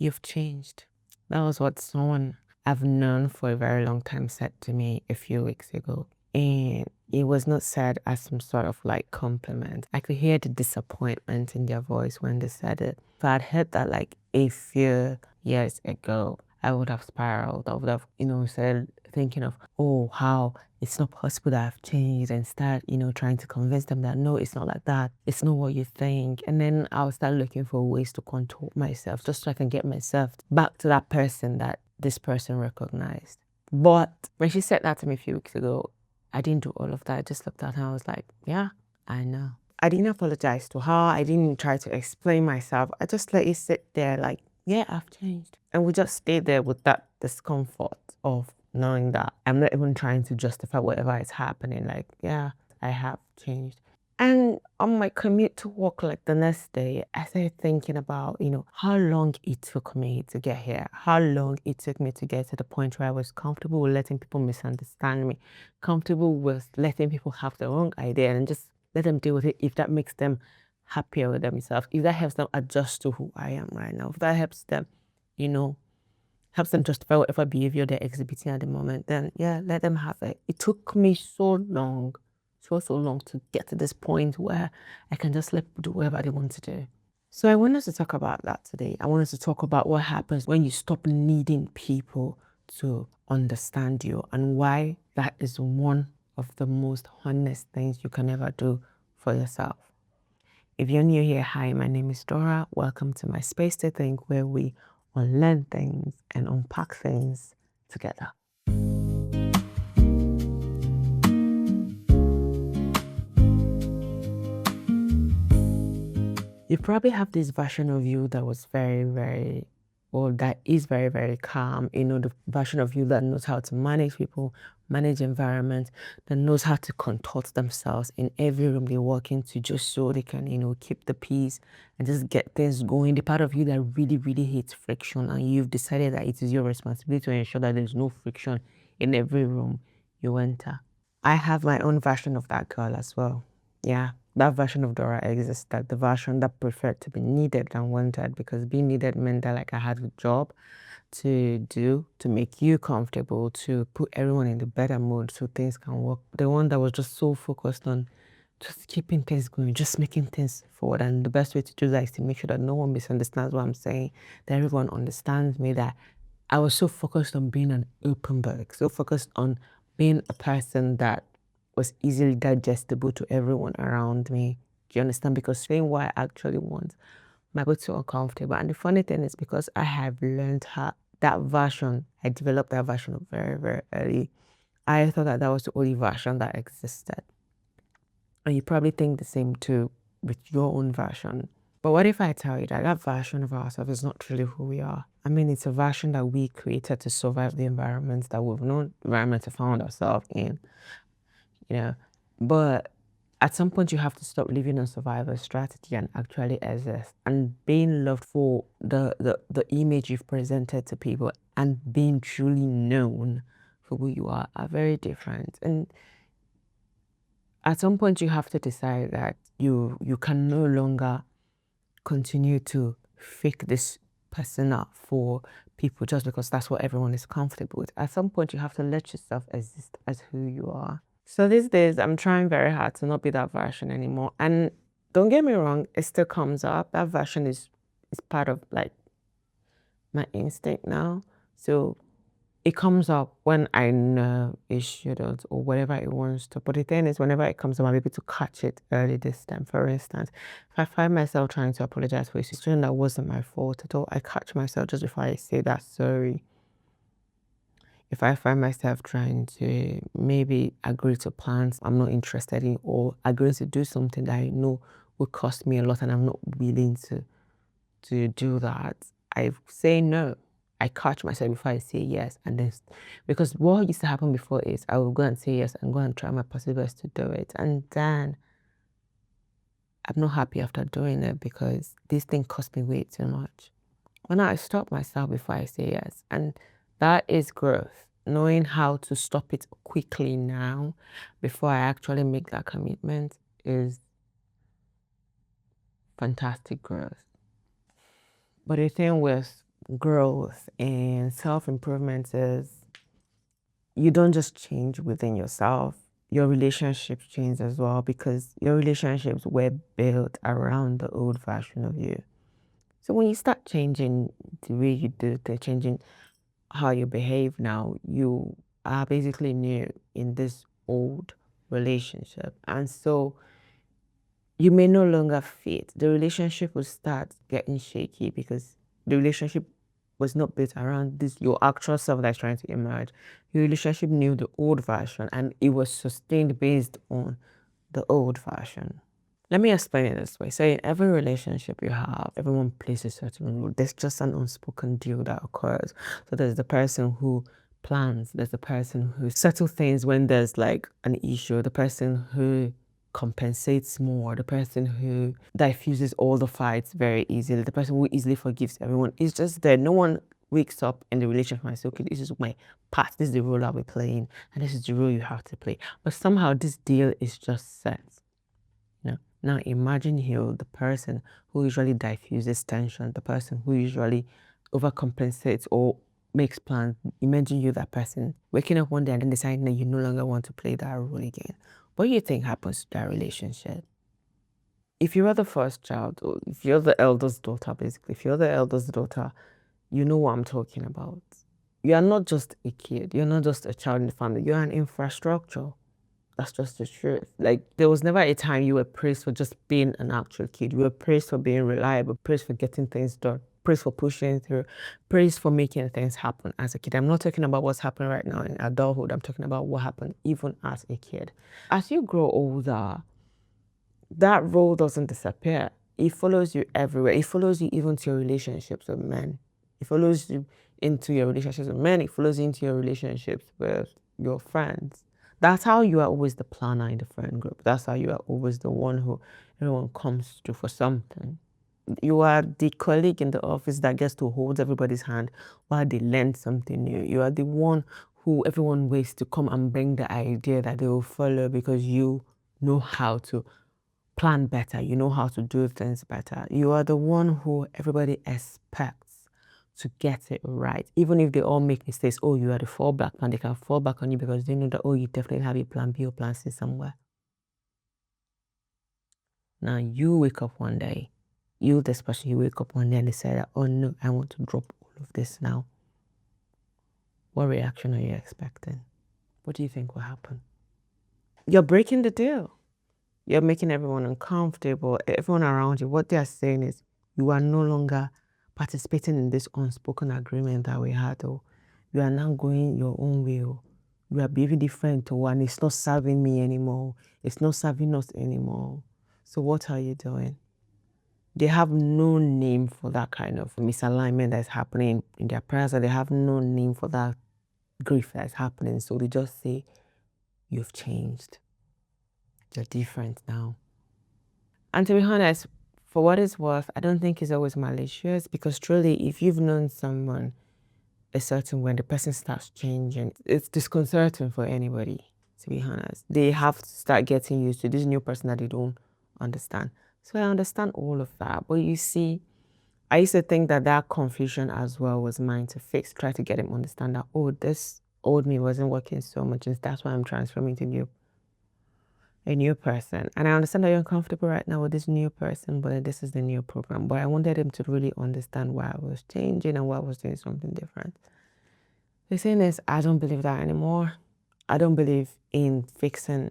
You've changed. That was what someone I've known for a very long time said to me a few weeks ago. And it was not said as some sort of like compliment. I could hear the disappointment in their voice when they said it. If I'd heard that like a few years ago, I would have spiraled. I would have, started thinking of, oh, how it's not possible that I've changed, and start, trying to convince them that no, it's not like that. It's not what you think. And then I'll start looking for ways to contort myself just so I can get myself back to that person that this person recognized. But when she said that to me a few weeks ago, I didn't do all of that. I just looked at her and I was like, yeah, I know. I didn't apologize to her. I didn't try to explain myself. I just let it sit there like, yeah, I've changed. And we just stayed there with that discomfort of knowing that I'm not even trying to justify whatever is happening. Like, yeah, I have changed. And on my commute to work, like the next day, I started thinking about, how long it took me to get here, how long it took me to get to the point where I was comfortable with letting people misunderstand me, comfortable with letting people have the wrong idea and just let them deal with it if that makes them happier with themselves, if that helps them adjust to who I am right now, if that helps them, helps them justify whatever behavior they're exhibiting at the moment, then yeah, let them have it. It took me so long to get to this point where I can just let people do whatever they want to do. So I wanted to talk about that today. I wanted to talk about what happens when you stop needing people to understand you and why that is one of the most honest things you can ever do for yourself. If you're new here, hi, my name is Dora. Welcome to my space to think, where we unlearn things and unpack things together. You probably have this version of you that was that is very, very calm. The version of you that knows how to manage people, manage environment, that knows how to contort themselves in every room they walk into just so they can, keep the peace and just get things going. The part of you that really, really hates friction, and you've decided that it is your responsibility to ensure that there's no friction in every room you enter. I have my own version of that girl as well. Yeah, that version of Dora exists, that the version that preferred to be needed than wanted, because being needed meant that like I had a job to do, to make you comfortable, to put everyone in the better mood so things can work. The one that was just so focused on just keeping things going, just making things forward. And the best way to do that is to make sure that no one misunderstands what I'm saying, that everyone understands me, that I was so focused on being an open book, so focused on being a person that was easily digestible to everyone around me. Do you understand? Because saying what I actually want might be too uncomfortable. And the funny thing is, because I have learned that version, I developed that version very, very early. I thought that was the only version that existed. And you probably think the same too with your own version. But what if I tell you that that version of ourselves is not truly who we are? I mean, it's a version that we created to survive the environments that we've known, environments we found ourselves in, But at some point, you have to stop living on survival strategy and actually exist. And being loved for the image you've presented to people and being truly known for who you are very different. And at some point, you have to decide that you can no longer continue to fake this persona for people just because that's what everyone is comfortable with. At some point, you have to let yourself exist as who you are. So these days, I'm trying very hard to not be that version anymore. And don't get me wrong, it still comes up. That version is part of like my instinct now. So it comes up when I know it shouldn't or whatever it wants to. But the thing is, whenever it comes up, I'm able to catch it early this time. For instance, if I find myself trying to apologize for a situation that wasn't my fault at all, I catch myself just before I say that sorry. If I find myself trying to maybe agree to plans I'm not interested in, or agree to do something that I know will cost me a lot and I'm not willing to do that, I say no. I catch myself before I say yes. And then, because what used to happen before is I will go and say yes and go and try my possible best to do it. And then I'm not happy after doing it because this thing cost me way too much. Well, now I stop myself before I say yes. And that is growth. Knowing how to stop it quickly now before I actually make that commitment is fantastic growth. But the thing with growth and self-improvement is you don't just change within yourself, your relationships change as well because your relationships were built around the old version of you. So when you start changing the way you do things, changing how you behave now, you are basically new in this old relationship. And so you may no longer fit. The relationship will start getting shaky because the relationship was not built around this your actual self that's trying to emerge. Your relationship knew the old version and it was sustained based on the old version. Let me explain it this way. So in every relationship you have, everyone plays a certain role. There's just an unspoken deal that occurs. So there's the person who plans, there's the person who settles things when there's like an issue, the person who compensates more, the person who diffuses all the fights very easily, the person who easily forgives everyone. It's just that no one wakes up in the relationship and says, okay, this is my part, this is the role I'll be playing, and this is the role you have to play. But somehow this deal is just set. Now imagine you, the person who usually diffuses tension, the person who usually overcompensates or makes plans. Imagine you, that person, waking up one day and then deciding that you no longer want to play that role again. What do you think happens to that relationship? If you are the first child, or if you're the eldest daughter, basically, if you're the eldest daughter, you know what I'm talking about. You are not just a kid, you're not just a child in the family, you're an infrastructure. That's just the truth. Like, there was never a time you were praised for just being an actual kid. You were praised for being reliable, praised for getting things done, praised for pushing through, praised for making things happen as a kid. I'm not talking about what's happening right now in adulthood. I'm talking about what happened even as a kid. As you grow older, that role doesn't disappear. It follows you everywhere. It follows you even to your relationships with men. It follows you into your relationships with men. It follows you into your relationships with your friends. That's how you are always the planner in the friend group. That's how you are always the one who everyone comes to for something. You are the colleague in the office that gets to hold everybody's hand while they learn something new. You are the one who everyone waits to come and bring the idea that they will follow because you know how to plan better, you know how to do things better. You are the one who everybody expects to get it right. Even if they all make mistakes, oh, you are the fallback plan, they can fall back on you because they know that, oh, you definitely have a plan B or plan C somewhere. Now you wake up one day, you, this person, you wake up one day and they say that, oh no, I want to drop all of this now. What reaction are you expecting? What do you think will happen? You're breaking the deal. You're making everyone uncomfortable. Everyone around you, what they are saying is you are no longer participating in this unspoken agreement that we had. Or you are now going your own way. Or you are behaving different. Or and it's not serving me anymore. It's not serving us anymore. So what are you doing? They have no name for that kind of misalignment that's happening in their prayers. They have no name for that grief that's happening. So they just say, you've changed. You're different now. And to be honest, for what it's worth, I don't think it's always malicious because truly, if you've known someone a certain way, the person starts changing, it's disconcerting for anybody, to be honest. They have to start getting used to this new person that they don't understand. So I understand all of that. But you see, I used to think that that confusion as well was mine to fix, try to get him understand that, oh, this old me wasn't working so much, and that's why I'm transforming to a new person. And I understand that you're uncomfortable right now with this new person, but this is the new program. But I wanted him to really understand why I was changing and why I was doing something different. The thing is, I don't believe that anymore. I don't believe in fixing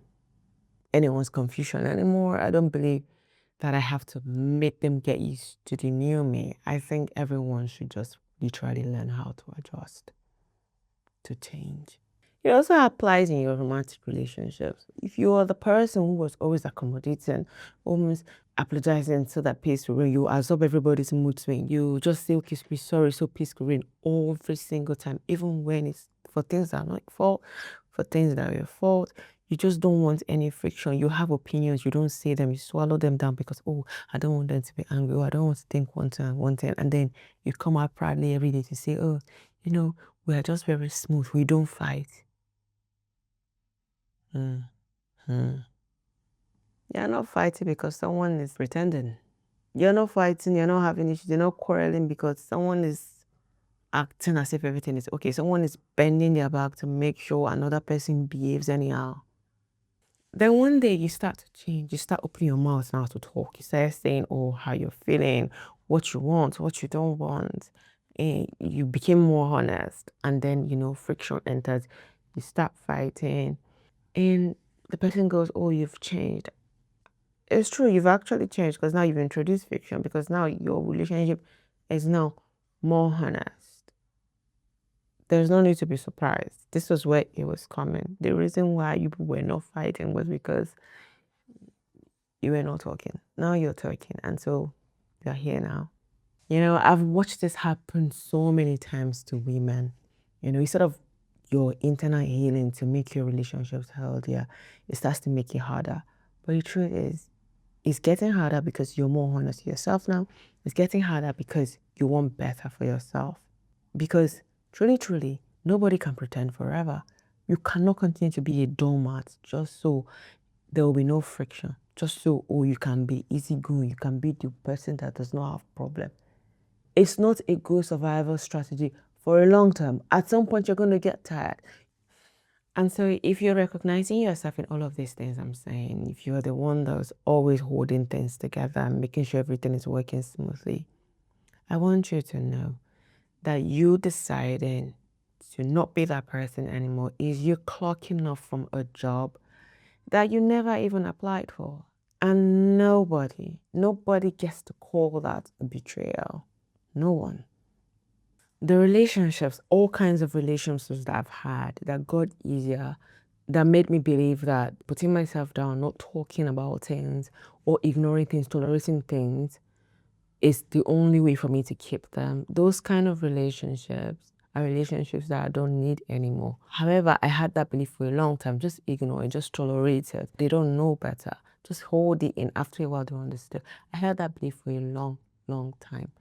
anyone's confusion anymore. I don't believe that I have to make them get used to the new me. I think everyone should just literally learn how to adjust, to change. It also applies in your romantic relationships. If you are the person who was always accommodating, almost apologizing so that peace will reign, you absorb everybody's mood swing. You just say, okay, be sorry, so peace will reign every single time, even when it's for things that are not your fault, for things that are your fault. You just don't want any friction. You have opinions, you don't say them, you swallow them down because, oh, I don't want them to be angry, oh, I don't want to think one thing and one thing. And then you come out proudly every day to say, oh, we are just very smooth, we don't fight. Mm-hmm. You're not fighting because someone is pretending. You're not fighting, you're not having issues, you're not quarreling because someone is acting as if everything is okay. Someone is bending their back to make sure another person behaves anyhow. Then one day you start to change. You start opening your mouth now to talk. You start saying, oh, how you're feeling, what you want, what you don't want. And you became more honest. And then, friction enters. You start fighting. And the person goes, oh, you've changed. It's true, you've actually changed because now you've introduced fiction because now your relationship is now more honest. There's no need to be surprised. This was where it was coming. The reason why you were not fighting was because you were not talking. Now you're talking. And so you're here now. I've watched this happen so many times to women. Instead of your internal healing to make your relationships healthier, it starts to make it harder. But the truth is, it's getting harder because you're more honest to yourself now. It's getting harder because you want better for yourself. Because truly, truly, nobody can pretend forever. You cannot continue to be a doormat just so there will be no friction. Just so, you can be easygoing. You can be the person that does not have problem. It's not a good survival strategy for a long term. At some point, you're going to get tired. And so if you're recognizing yourself in all of these things I'm saying, if you're the one that's always holding things together and making sure everything is working smoothly, I want you to know that you deciding to not be that person anymore is you clocking off from a job that you never even applied for. And nobody gets to call that a betrayal. No one. The relationships, all kinds of relationships that I've had that got easier, that made me believe that putting myself down, not talking about things or ignoring things, tolerating things is the only way for me to keep them. Those kind of relationships are relationships that I don't need anymore. However, I had that belief for a long time. Just ignore it, just tolerate it. They don't know better. Just hold it in. After a while, they understand. I had that belief for a long, long time.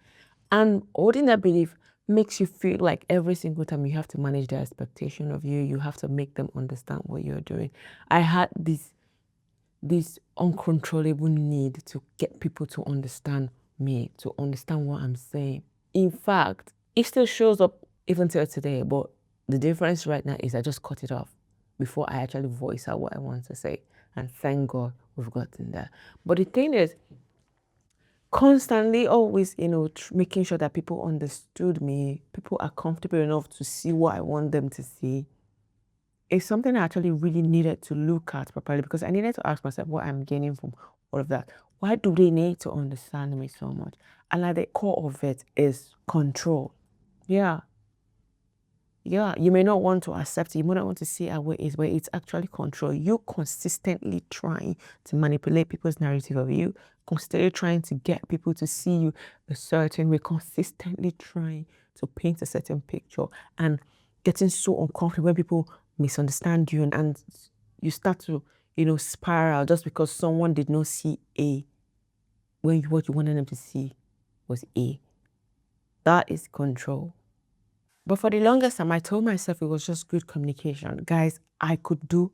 And holding that belief makes you feel like every single time you have to manage their expectation of you, you have to make them understand what you're doing. I had this uncontrollable need to get people to understand me, to understand what I'm saying. In fact, it still shows up even till today, but the difference right now is I just cut it off before I actually voice out what I want to say. And thank God we've gotten there. But the thing is, constantly always making sure that people understood me, people are comfortable enough to see what I want them to see, is something I actually really needed to look at properly, because I needed to ask myself what I'm gaining from all of that. Why do they need to understand me so much? And at the core of it is control. Yeah, you may not want to accept it, you may not want to see how it is, but it's actually control. You consistently trying to manipulate people's narrative of you, constantly trying to get people to see you a certain way, consistently trying to paint a certain picture, and getting so uncomfortable when people misunderstand you, and you start to, spiral just because someone did not see A when what you wanted them to see was A. That is control. But for the longest time, I told myself it was just good communication. Guys, I could do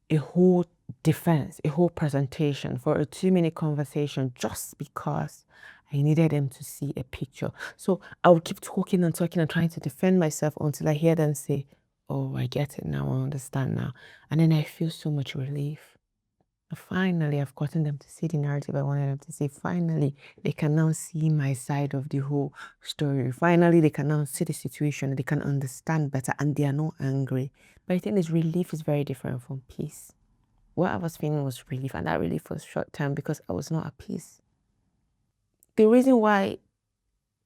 a whole defense, a whole presentation for a 2-minute conversation just because I needed them to see a picture. So I would keep talking and talking and trying to defend myself until I hear them say, oh, I get it now, I understand now. And then I feel so much relief. Finally, I've gotten them to see the narrative I wanted them to see. Finally, they can now see my side of the whole story. Finally, they can now see the situation. They can understand better and they are not angry. But I think this relief is very different from peace. What I was feeling was relief, and that relief was short term because I was not at peace. The reason why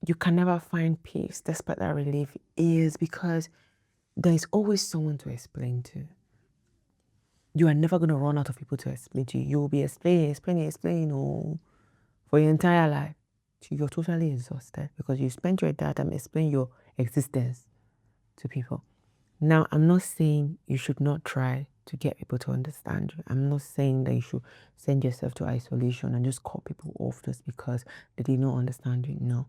you can never find peace despite that relief is because there is always someone to explain to. You are never going to run out of people to explain to you. You'll be explaining for your entire life till you're totally exhausted because you spent your entire time explaining your existence to people. Now, I'm not saying you should not try to get people to understand you. I'm not saying that you should send yourself to isolation and just cut people off just because they did not understand you. No.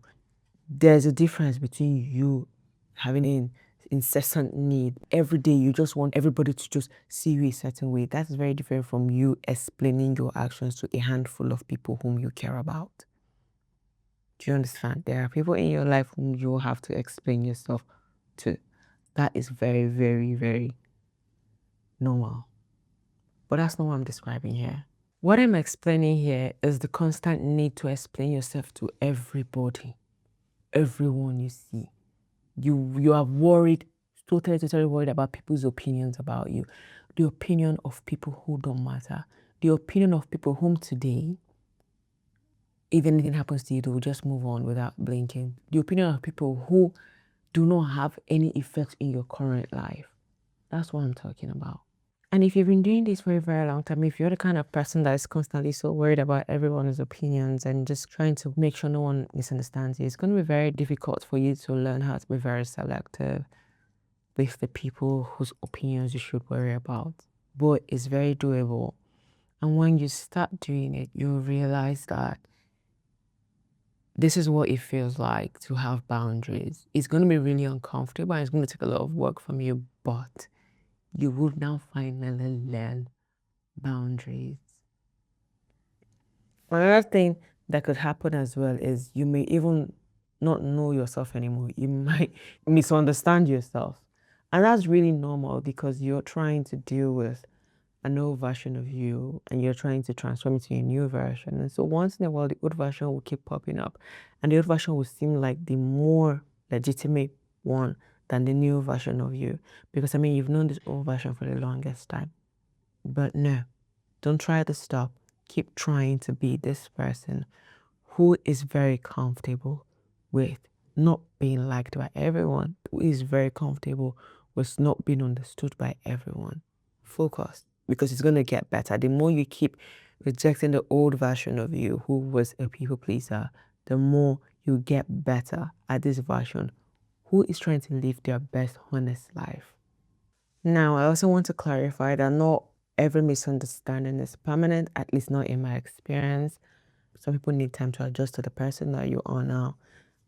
There's a difference between you having an incessant need every day. You just want everybody to just see you a certain way. That's very different from you explaining your actions to a handful of people whom you care about. Do you understand? There are people in your life whom you will have to explain yourself to. That is very, very, very normal. But that's not what I'm describing here. What I'm explaining here is the constant need to explain yourself to everybody, everyone you see. You are worried, totally worried about people's opinions about you, the opinion of people who don't matter, the opinion of people whom today, if anything happens to you, they will just move on without blinking, the opinion of people who do not have any effect in your current life. That's what I'm talking about. And if you've been doing this for a very long time, if you're the kind of person that is constantly so worried about everyone's opinions and just trying to make sure no one misunderstands you, it's going to be very difficult for you to learn how to be very selective with the people whose opinions you should worry about. But it's very doable. And when you start doing it, you'll realize that this is what it feels like to have boundaries. It's going to be really uncomfortable and it's going to take a lot of work from you, but you will now finally learn boundaries. Another thing that could happen as well is you may even not know yourself anymore. You might misunderstand yourself. And that's really normal because you're trying to deal with an old version of you and you're trying to transform it to a new version. And so once in a while, the old version will keep popping up and the old version will seem like the more legitimate one than the new version of you. Because I mean, you've known this old version for the longest time. But no, don't try to stop. Keep trying to be this person who is very comfortable with not being liked by everyone, who is very comfortable with not being understood by everyone. Focus, because it's going to get better. The more you keep rejecting the old version of you who was a people pleaser, the more you get better at this version who is trying to live their best, honest life. Now, I also want to clarify that not every misunderstanding is permanent, at least not in my experience. Some people need time to adjust to the person that you are now,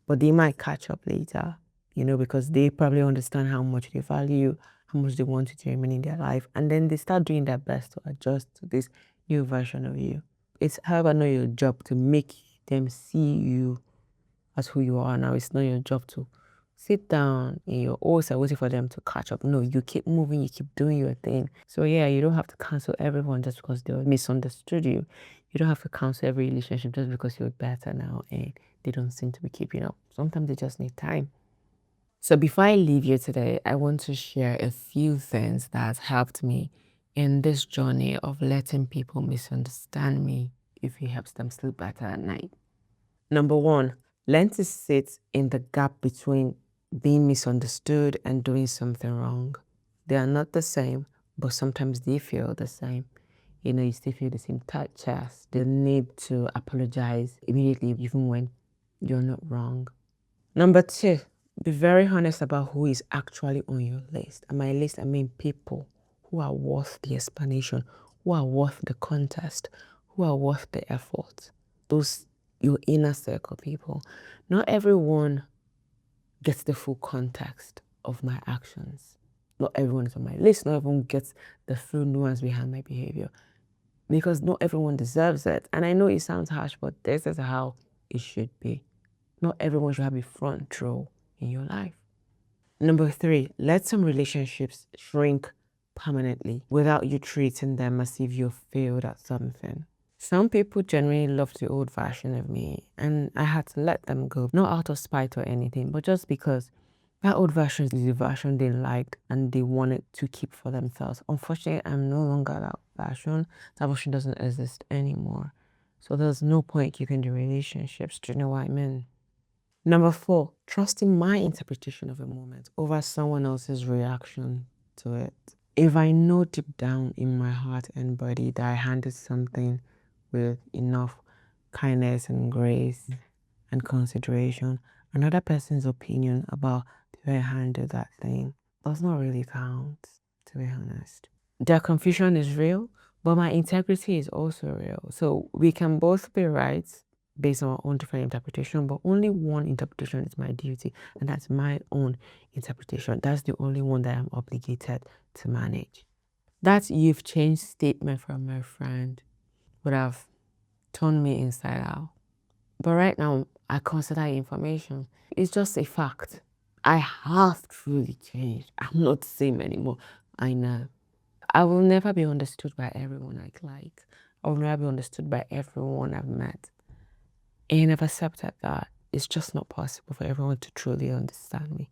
but they might catch up later, because they probably understand how much they value, how much they want you to remain in their life, and then they start doing their best to adjust to this new version of you. It's, however, not your job to make them see you as who you are now. It's not your job to sit down in your oars and waiting for them to catch up. No, you keep moving, you keep doing your thing. So yeah, you don't have to cancel everyone just because they misunderstood you. You don't have to cancel every relationship just because you're better now and they don't seem to be keeping up. Sometimes they just need time. So before I leave you today, I want to share a few things that helped me in this journey of letting people misunderstand me if it helps them sleep better at night. Number one, learn to sit in the gap between being misunderstood and doing something wrong. They are not the same, but sometimes they feel the same. You still feel the same tight chest, the need to apologize immediately, even when you're not wrong. Number two, be very honest about who is actually on your list. And my list, I mean people who are worth the explanation, who are worth the contest, who are worth the effort. Those your inner circle people. Not everyone gets the full context of my actions. Not everyone is on my list. Not everyone gets the full nuance behind my behavior. Because not everyone deserves it. And I know it sounds harsh, but this is how it should be. Not everyone should have a front row in your life. Number three, let some relationships shrink permanently without you treating them as if you failed at something. Some people genuinely love the old version of me, and I had to let them go, not out of spite or anything, but just because that old version is the version they liked and they wanted to keep for themselves. Unfortunately, I'm no longer that version. That version doesn't exist anymore. So there's no point keeping the relationships. Do you know what I mean? Number four, trusting my interpretation of a moment over someone else's reaction to it. If I know deep down in my heart and body that I handled something with enough kindness and grace and consideration, another person's opinion about the way I handled that thing does not really count, to be honest. Their confusion is real, but my integrity is also real. So we can both be right based on our own different interpretation, but only one interpretation is my duty, and that's my own interpretation. That's the only one that I'm obligated to manage. That "you've changed" statement from my friend would have turned me inside out. But right now, I consider information. It's just a fact. I have truly changed. I'm not the same anymore. I know. I will never be understood by everyone I like. I will never be understood by everyone I've met. And I've accepted that it's just not possible for everyone to truly understand me.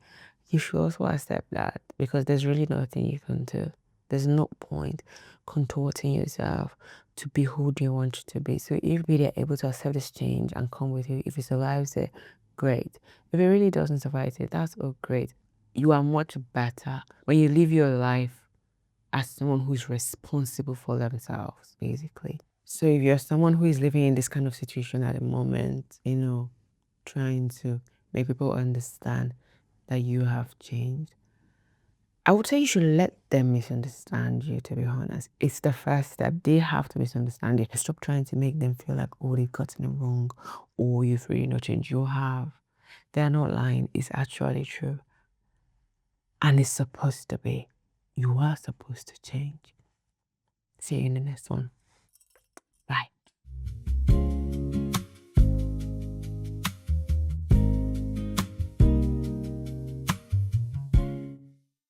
You should also accept that because there's really nothing you can do. There's no point contorting yourself to be who they want you to be. So if they're able to accept this change and come with you, if it survives it, great. If it really doesn't survive it, that's all great. You are much better when you live your life as someone who's responsible for themselves, basically. So if you're someone who is living in this kind of situation at the moment, trying to make people understand that you have changed, I would say you should let them misunderstand you, to be honest. It's the first step. They have to misunderstand you. Stop trying to make them feel like, oh, they've gotten it wrong, or you've really not changed. You have. They're not lying. It's actually true. And it's supposed to be. You are supposed to change. See you in the next one.